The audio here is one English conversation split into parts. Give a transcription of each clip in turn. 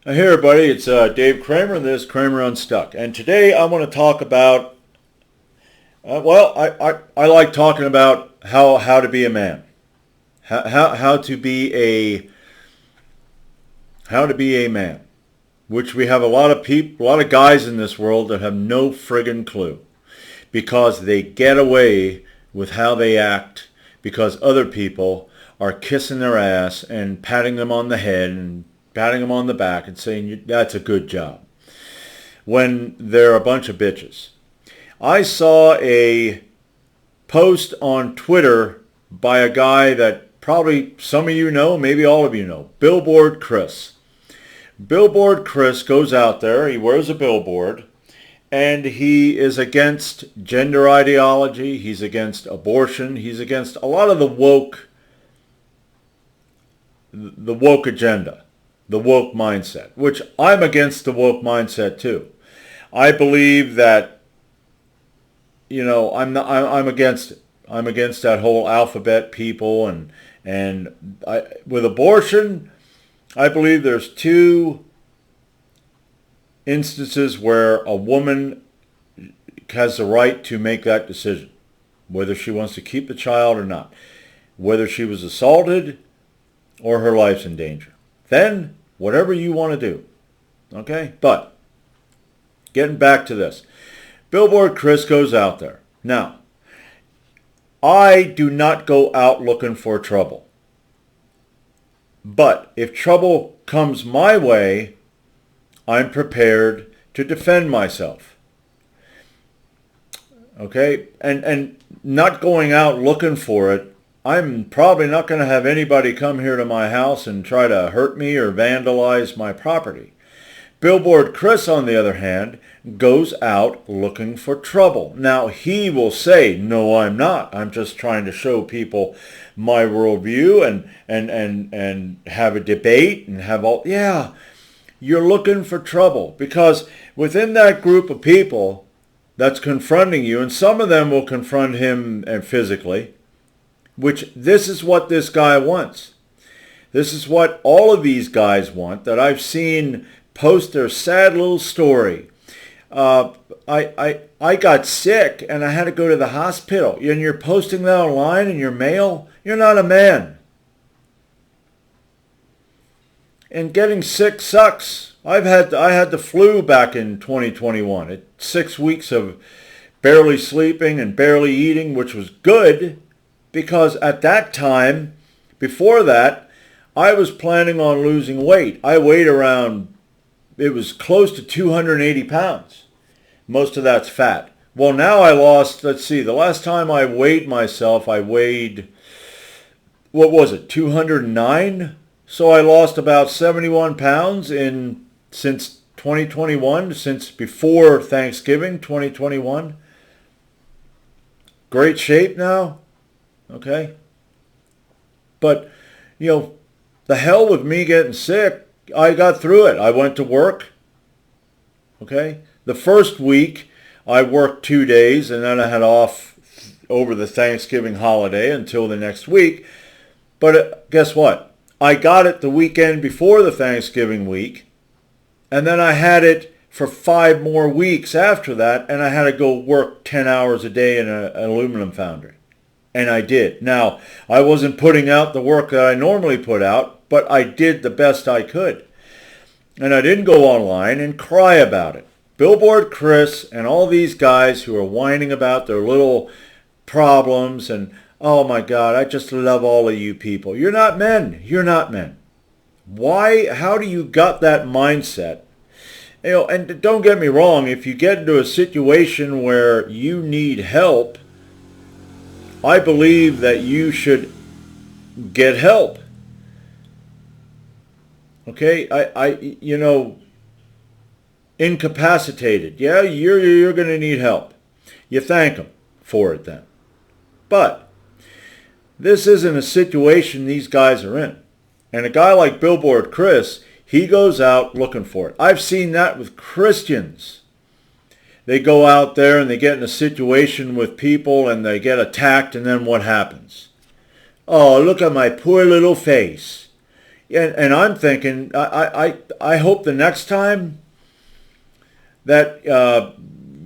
Hey everybody, it's Dave Kramer, and this is Kramer Unstuck. And today I want to talk about, I like talking about how to be a man, how to be a man, which we have a lot of people, a lot of guys in this world that have no friggin' clue because they get away with how they act because other people are kissing their ass and patting them on the head and patting them on the back and saying, that's a good job, when they're a bunch of bitches. I saw a post on Twitter by a guy that probably some of you know, maybe all of you know, Billboard Chris. Billboard Chris goes out there, he wears a billboard, and he is against gender ideology, he's against abortion, he's against a lot of the woke agenda, the woke mindset, which I'm against the woke mindset too. I believe that, I'm against it. I'm against that whole alphabet people with abortion, I believe there's two instances where a woman has the right to make that decision, whether she wants to keep the child or not, whether she was assaulted or her life's in danger. Then, whatever you want to do. Okay? But, getting back to this. Billboard Chris goes out there. Now, I do not go out looking for trouble. But if trouble comes my way, I'm prepared to defend myself. Okay? And not going out looking for it, I'm probably not going to have anybody come here to my house and try to hurt me or vandalize my property. Billboard Chris, on the other hand, goes out looking for trouble. Now, he will say, no, I'm not. I'm just trying to show people my worldview and have a debate and have all... Yeah, you're looking for trouble because within that group of people that's confronting you, and some of them will confront him physically, which this is what this guy wants. This is what all of these guys want that I've seen post their sad little story. I got sick and I had to go to the hospital. And you're posting that online in your mail? You're not a man. And getting sick sucks. I had the flu back in 2021. 6 weeks of barely sleeping and barely eating, which was good. Because at that time, before that, I was planning on losing weight. I weighed around, it was close to 280 pounds. Most of that's fat. Well, now I lost, let's see, the last time I weighed myself, I weighed, 209? So I lost about 71 pounds since 2021, since before Thanksgiving, 2021. Great shape now. Okay? But, the hell with me getting sick, I got through it. I went to work. Okay? The first week, I worked 2 days, and then I had off over the Thanksgiving holiday until the next week. But guess what? I got it the weekend before the Thanksgiving week, and then I had it for 5 more weeks after that, and I had to go work 10 hours a day in an aluminum foundry. And I did. Now, I wasn't putting out the work that I normally put out, but I did the best I could. And I didn't go online and cry about it. Billboard Chris and all these guys who are whining about their little problems and, oh my God, I just love all of you people. You're not men. You're not men. Why? How do you got that mindset? And don't get me wrong, if you get into a situation where you need help, I believe that you should get help. Okay, incapacitated. Yeah, you're going to need help. You thank them for it then. But this isn't a situation these guys are in. And a guy like Billboard Chris, he goes out looking for it. I've seen that with Christians. They go out there and they get in a situation with people and they get attacked, and then what happens? Oh, look at my poor little face. And I'm thinking, I hope the next time that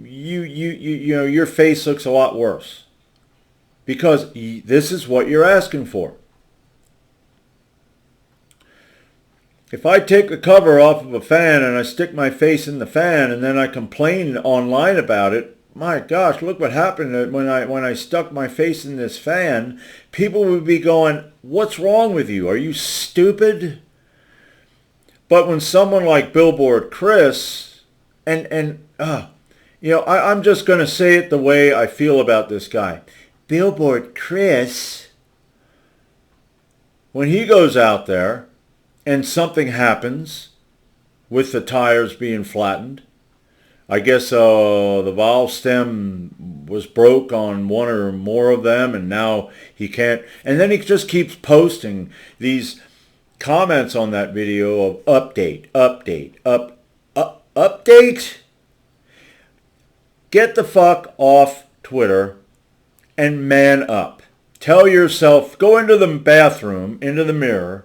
you know, your face looks a lot worse, because this is what you're asking for. If I take the cover off of a fan and I stick my face in the fan and then I complain online about it, my gosh, look what happened when I stuck my face in this fan. People would be going, what's wrong with you? Are you stupid? But when someone like Billboard Chris, you know, I'm just going to say it the way I feel about this guy. Billboard Chris, when he goes out there and something happens with the tires being flattened, I guess the valve stem was broke on one or more of them, and now he can't. And then he just keeps posting these comments on that video of update. Get the fuck off Twitter and man up. Tell yourself, go into the bathroom, into the mirror,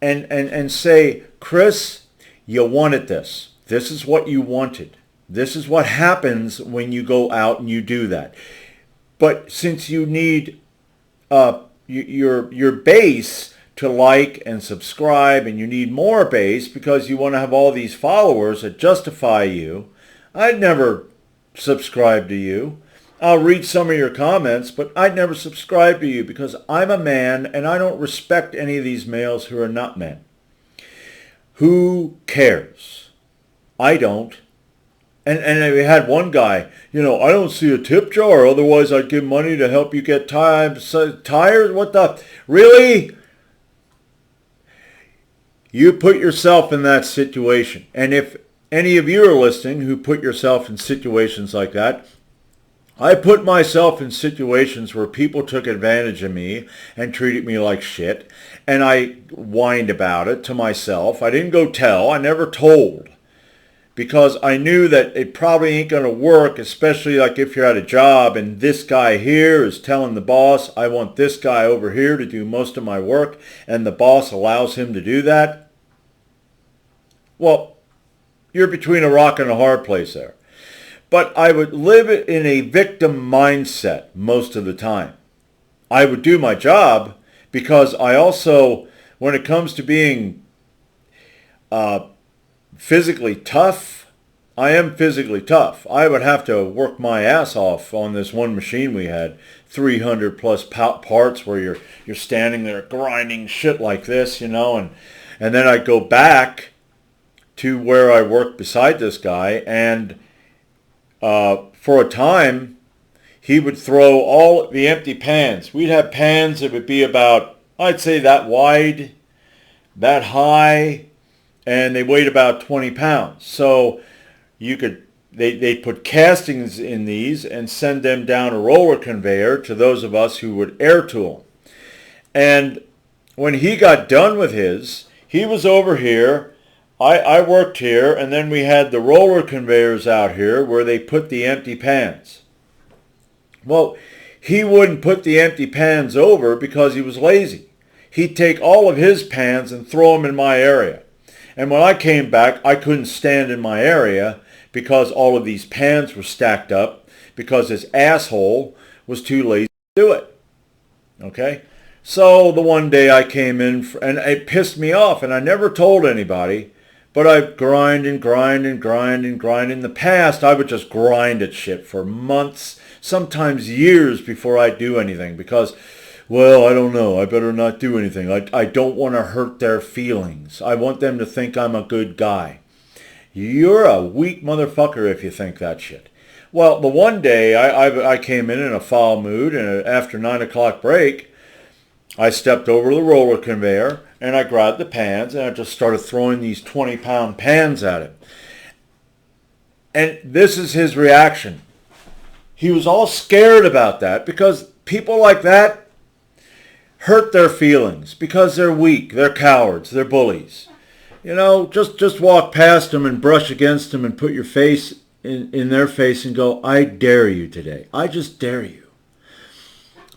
and say, Chris, you wanted this. This is what you wanted. This is what happens when you go out and you do that. But since you need your base to like and subscribe, and you need more base because you want to have all these followers that justify you, I'd never subscribe to you. I'll read some of your comments, but I'd never subscribe to you because I'm a man and I don't respect any of these males who are not men. Who cares? I don't. And we had one guy, you know, I don't see a tip jar, otherwise I'd give money to help you get tires. What the? Really? You put yourself in that situation. And if any of you are listening who put yourself in situations like that, I put myself in situations where people took advantage of me and treated me like shit. And I whined about it to myself. I didn't go tell. I never told. Because I knew that it probably ain't going to work, especially like if you're at a job and this guy here is telling the boss, I want this guy over here to do most of my work, and the boss allows him to do that. Well, you're between a rock and a hard place there. But I would live in a victim mindset most of the time. I would do my job because I also, when it comes to being physically tough, I am physically tough. I would have to work my ass off on this one machine we had, 300 plus parts where you're standing there grinding shit like this, you know, and then I'd go back to where I worked beside this guy, and for a time he would throw all the empty pans. We'd have pans that would be about, I'd say, that wide, that high, and they weighed about 20 pounds. So they'd put castings in these and send them down a roller conveyor to those of us who would air tool. And when he got done with his, he was over here, I worked here, and then we had the roller conveyors out here where they put the empty pans. Well, he wouldn't put the empty pans over because he was lazy. He'd take all of his pans and throw them in my area. And when I came back, I couldn't stand in my area because all of these pans were stacked up because this asshole was too lazy to do it. Okay? So the one day I came in, and it pissed me off, and I never told anybody, but I grind. In the past, I would just grind at shit for months, sometimes years before I do anything because, well, I don't know. I better not do anything. I don't want to hurt their feelings. I want them to think I'm a good guy. You're a weak motherfucker if you think that shit. Well, the one day I came in a foul mood, and after 9 o'clock break, I stepped over the roller conveyor, and I grabbed the pans, and I just started throwing these 20-pound pans at it. And this is his reaction. He was all scared about that because people like that hurt their feelings because they're weak, they're cowards, they're bullies. You know, just walk past them and brush against them and put your face in their face and go, I dare you today. I just dare you.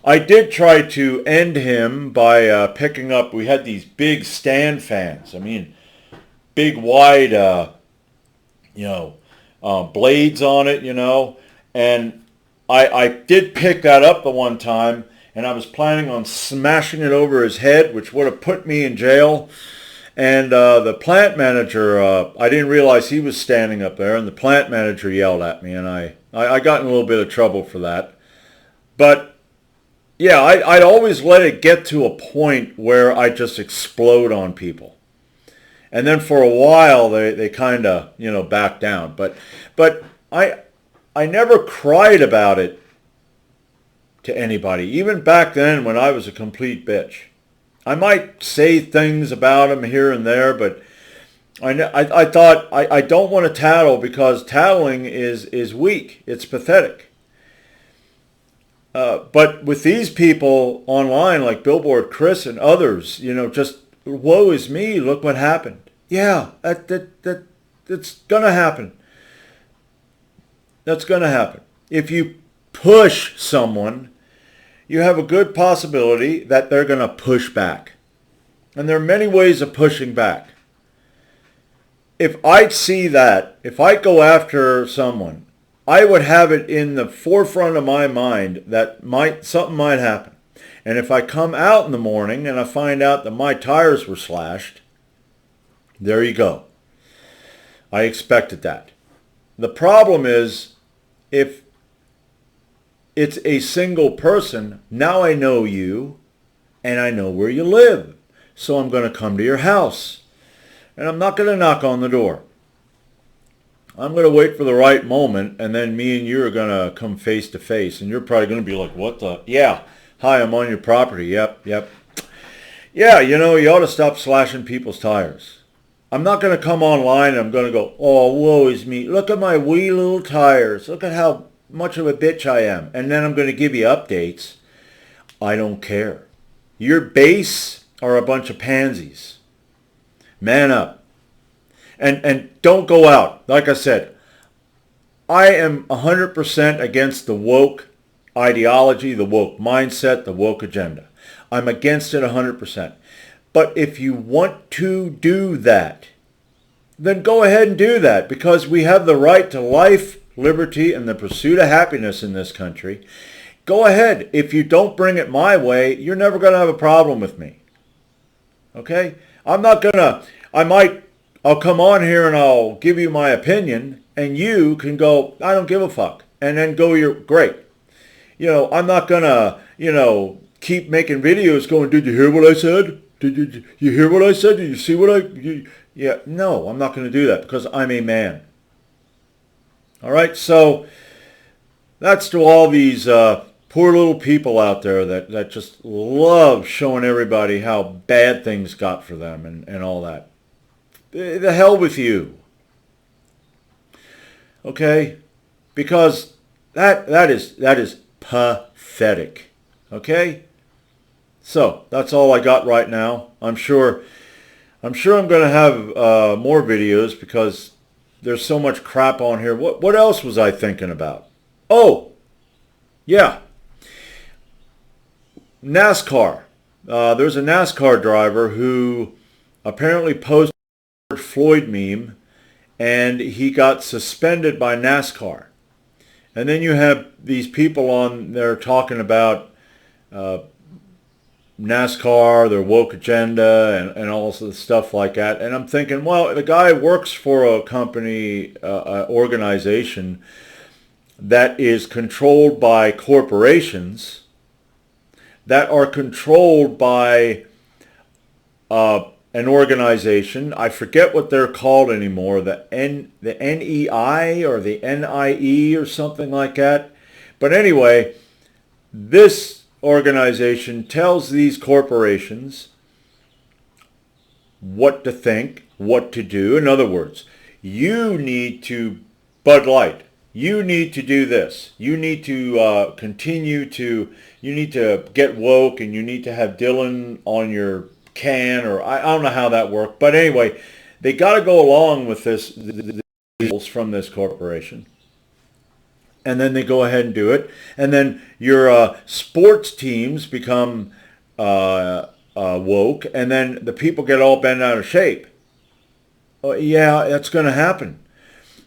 I did try to end him by picking up, we had these big stand fans. I mean, big wide, blades on it, and I did pick that up the one time, and I was planning on smashing it over his head, which would have put me in jail. And the plant manager, I didn't realize he was standing up there, and the plant manager yelled at me, and I got in a little bit of trouble for that. But yeah, I'd always let it get to a point where I just explode on people. And then for a while, they kind of, back down. But I never cried about it to anybody, even back then when I was a complete bitch. I might say things about him here and there, but I thought I don't want to tattle, because tattling is weak. It's pathetic. But with these people online, like Billboard Chris and others, just woe is me. Look what happened. Yeah, that's gonna happen. That's gonna happen. If you push someone, you have a good possibility that they're going to push back. And there are many ways of pushing back. If I see that, if I go after someone, I would have it in the forefront of my mind that something might happen. And if I come out in the morning and I find out that my tires were slashed, there you go. I expected that. The problem is, if it's a single person, now I know you and I know where you live. So I'm going to come to your house. And I'm not going to knock on the door. I'm going to wait for the right moment, and then me and you are going to come face to face. And you're probably going to be like, what the? Yeah. Hi, I'm on your property. Yep. Yeah, you ought to stop slashing people's tires. I'm not going to come online and I'm going to go, oh, woe is me. Look at my wee little tires. Look at how much of a bitch I am. And then I'm going to give you updates. I don't care. Your base are a bunch of pansies. Man up. And don't go out. Like I said, I am 100% against the woke ideology, the woke mindset, the woke agenda. I'm against it 100%. But if you want to do that, then go ahead and do that, because we have the right to life, liberty, and the pursuit of happiness in this country. Go ahead. If you don't bring it my way, you're never going to have a problem with me. Okay? I'll come on here and I'll give you my opinion, and you can go, I don't give a fuck, and then go, you're great. I'm not going to, keep making videos going, did you hear what I said? Did you hear what I said? Did you see what yeah, no, I'm not going to do that, because I'm a man. All right, so that's to all these poor little people out there that just love showing everybody how bad things got for them and all that. The hell with you. Okay? Because that is pathetic. Okay? So, that's all I got right now. I'm sure I'm going to have more videos, because there's so much crap on here. What else was I thinking about? Oh, yeah. NASCAR. There's a NASCAR driver who apparently posted a Floyd meme, and he got suspended by NASCAR. And then you have these people on there talking about NASCAR, their woke agenda, and all sorts of stuff like that. And I'm thinking, well, the guy works for a company, organization that is controlled by corporations that are controlled by an organization. I forget what they're called anymore, the NEI or the NIE or something like that. But anyway, this organization tells these corporations what to think, what to do. In other words, you need to Bud Light. You need to do this. You need to you need to get woke, and you need to have Dylan on your can, or I don't know how that worked. But anyway, they got to go along with this from this corporation. and then they go ahead and do it. And then your sports teams become woke, and then the people get all bent out of shape. Yeah, that's going to happen.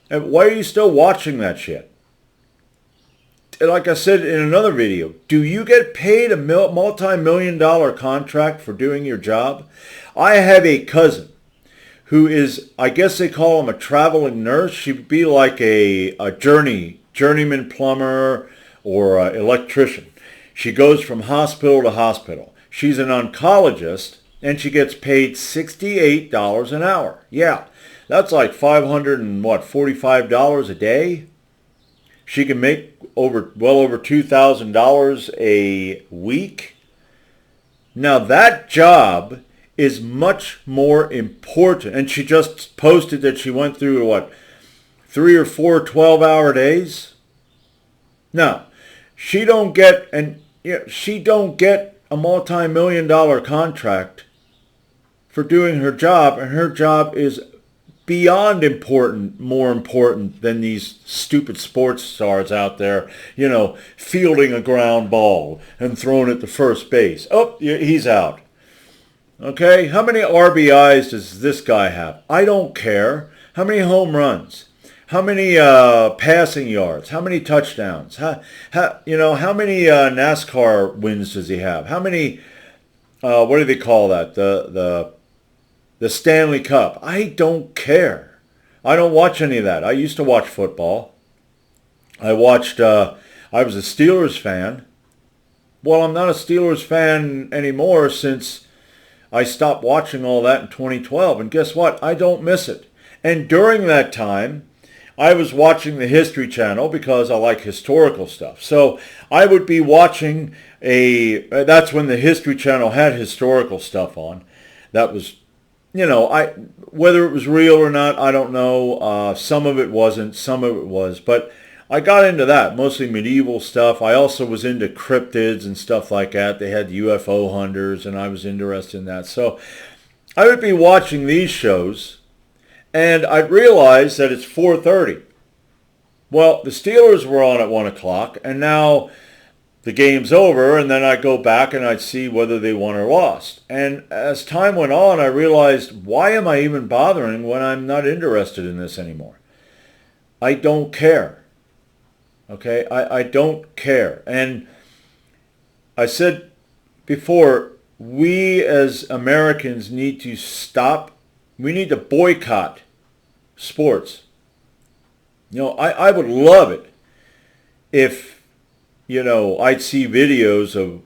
And why are you still watching that shit? Like I said in another video, do you get paid a multi-million-dollar contract for doing your job? I have a cousin who is, I guess they call him a traveling nurse. She'd be like a journeyman plumber or electrician. She goes from hospital to hospital. She's an oncologist, and she gets paid $68 an hour. Yeah, that's like $545 a day. She can make well over $2,000 a week. Now that job is much more important. And she just posted that she went through 3 or 4 12-hour days. Now, she don't get a multi-million-dollar contract for doing her job, and her job is beyond important, more important than these stupid sports stars out there, fielding a ground ball and throwing it to first base. Oh, he's out. Okay, how many RBIs does this guy have? I don't care. How many home runs? How many passing yards? How many touchdowns? How many NASCAR wins does he have? How many, what do they call that? The Stanley Cup. I don't care. I don't watch any of that. I used to watch football. I was a Steelers fan. Well, I'm not a Steelers fan anymore since I stopped watching all that in 2012. And guess what? I don't miss it. And during that time, I was watching the History Channel because I like historical stuff. So I would be watching that's when the History Channel had historical stuff on. That was, whether it was real or not, I don't know. Some of it wasn't, some of it was. But I got into that, mostly medieval stuff. I also was into cryptids and stuff like that. They had UFO hunters, and I was interested in that. So I would be watching these shows, and I'd realize that it's 4:30. Well, the Steelers were on at 1 o'clock, and now the game's over, and then I'd go back and I'd see whether they won or lost. And as time went on, I realized, why am I even bothering when I'm not interested in this anymore? I don't care. Okay? I don't care. And I said before, we as Americans need to stop. We need to boycott sports. I would love it if I'd see videos of,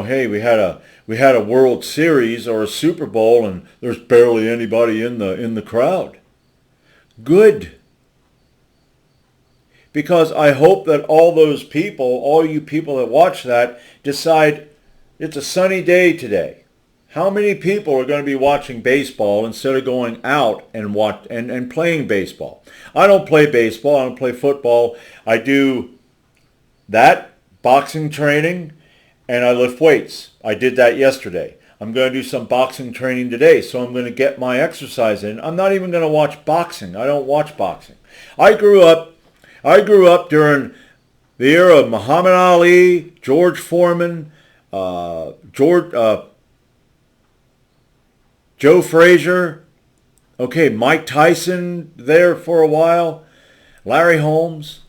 hey, we had a World Series or a Super Bowl and there's barely anybody in the crowd. Good. Because I hope that all you people that watch that, decide it's a sunny day today. How many people are going to be watching baseball instead of going out and playing baseball? I don't play baseball. I don't play football. I do that, boxing training, and I lift weights. I did that yesterday. I'm going to do some boxing training today, so I'm going to get my exercise in. I'm not even going to watch boxing. I don't watch boxing. I grew up during the era of Muhammad Ali, George Foreman, Joe Frazier, Mike Tyson there for a while, Larry Holmes.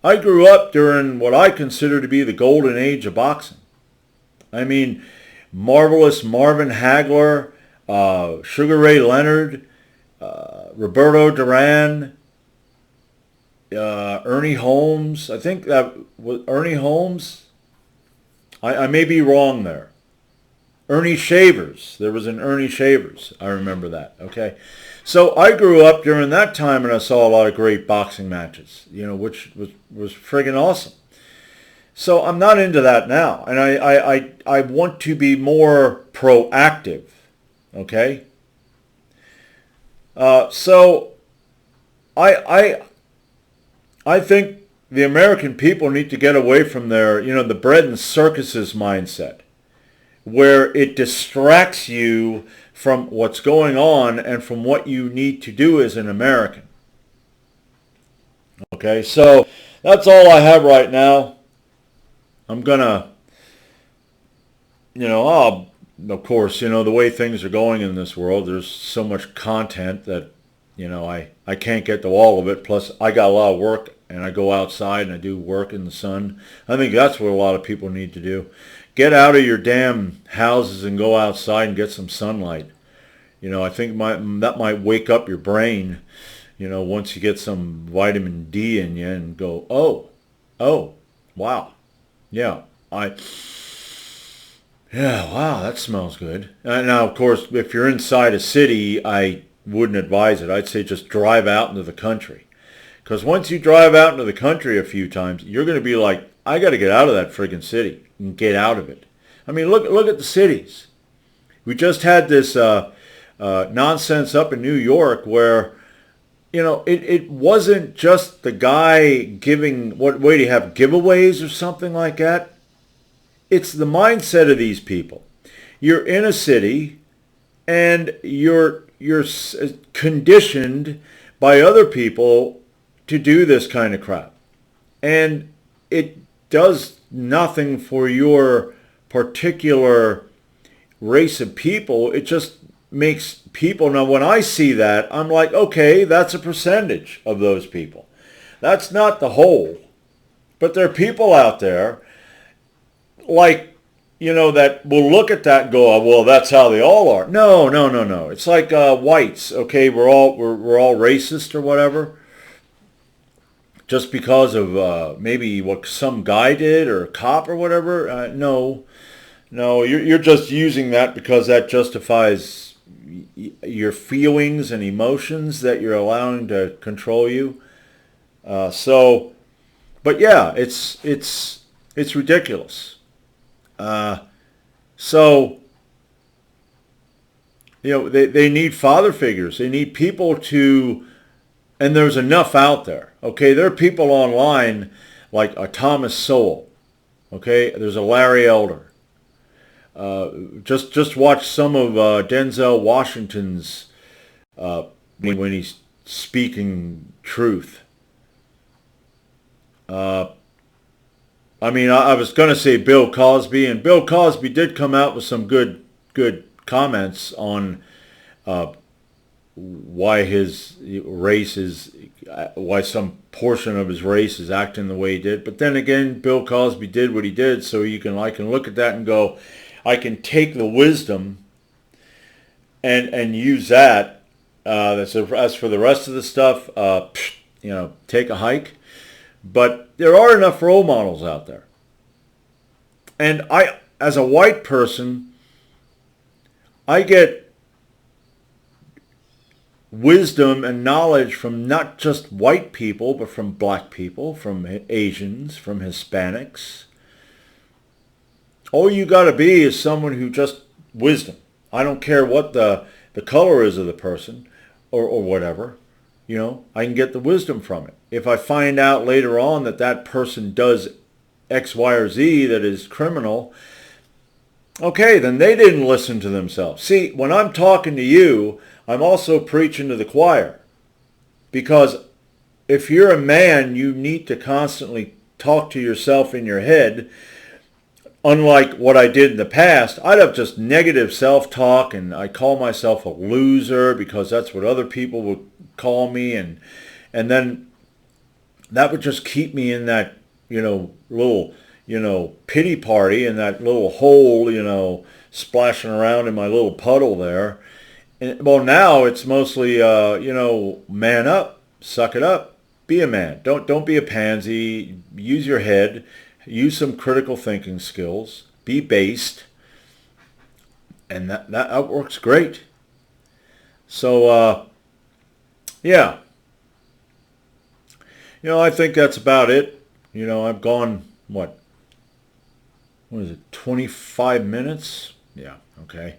I grew up during what I consider to be the golden age of boxing. I mean, marvelous Marvin Hagler, Sugar Ray Leonard, Roberto Duran, Ernie Holmes. I think that was Ernie Holmes. I may be wrong there. Ernie Shavers. There was an Ernie Shavers. I remember that. Okay. So I grew up during that time and I saw a lot of great boxing matches, which was friggin' awesome. So I'm not into that now. And I want to be more proactive. Okay. So I think the American people need to get away from their, the bread and circuses mindset, where it distracts you from what's going on and from what you need to do as an American. Okay, so that's all I have right now. I'm gonna, of course, the way things are going in this world, there's so much content that, I can't get to all of it. Plus, I got a lot of work, and I go outside and I do work in the sun. I think that's what a lot of people need to do. Get out of your damn houses and go outside and get some sunlight. I think that might wake up your brain, once you get some vitamin D in you and go, oh, wow. Yeah, wow, that smells good. Now, of course, if you're inside a city, I wouldn't advise it. I'd say just drive out into the country. Because once you drive out into the country a few times, you're going to be like, I got to get out of that friggin' city and get out of it. I mean, look at the cities. We just had this nonsense up in New York where, it wasn't just the guy giving, what way do you have, giveaways or something like that? It's the mindset of these people. You're in a city and you're conditioned by other people to do this kind of crap. And it does nothing for your particular race of people. It just makes people, now when I see that, I'm like, okay, that's a percentage of those people. That's not the whole. But there are people out there like, that will look at that and go, oh, well, that's how they all are. No. It's like whites, okay, we're all racist or whatever. Just because of maybe what some guy did or a cop or whatever. No, you're just using that because that justifies your feelings and emotions that you're allowing to control you. But yeah, it's ridiculous. They need father figures. They need people to, and there's enough out there. Okay, there are people online like a Thomas Sowell. Okay, there's a Larry Elder. Just watch some of Denzel Washington's when he's speaking truth. I was going to say Bill Cosby, and Bill Cosby did come out with some good comments on why his race is, why some portion of his race is acting the way he did. But then again, Bill Cosby did what he did, so I can look at that and go, I can take the wisdom and use that. As for the rest of the stuff, take a hike. But there are enough role models out there. And I, as a white person, I get wisdom and knowledge from not just white people, but from black people, from Asians, from Hispanics. All you got to be is someone who just wisdom. I don't care what the color is of the person or whatever. I can get the wisdom from it. If I find out later on that person does X, Y, or Z that is criminal, okay, then they didn't listen to themselves. See, when I'm talking to you, I'm also preaching to the choir. Because if you're a man, you need to constantly talk to yourself in your head. Unlike what I did in the past, I'd have just negative self-talk, and I call myself a loser because that's what other people would call me, and then that would just keep me in that little pity party, in that little hole, splashing around in my little puddle there. And well, now it's mostly man up, suck it up, be a man, don't be a pansy, use your head, use some critical thinking skills, be based, and that works great. So yeah. I think that's about it. I've gone, what is it, 25 minutes? Yeah, okay.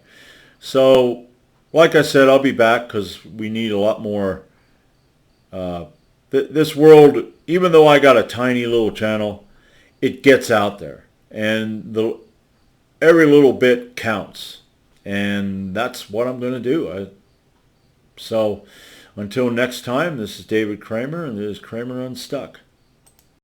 So, like I said, I'll be back because we need a lot more. This world, even though I got a tiny little channel, it gets out there. And every little bit counts. And that's what I'm going to do. So, Until next time, this is David Kramer, and this is Kramer Unstuck.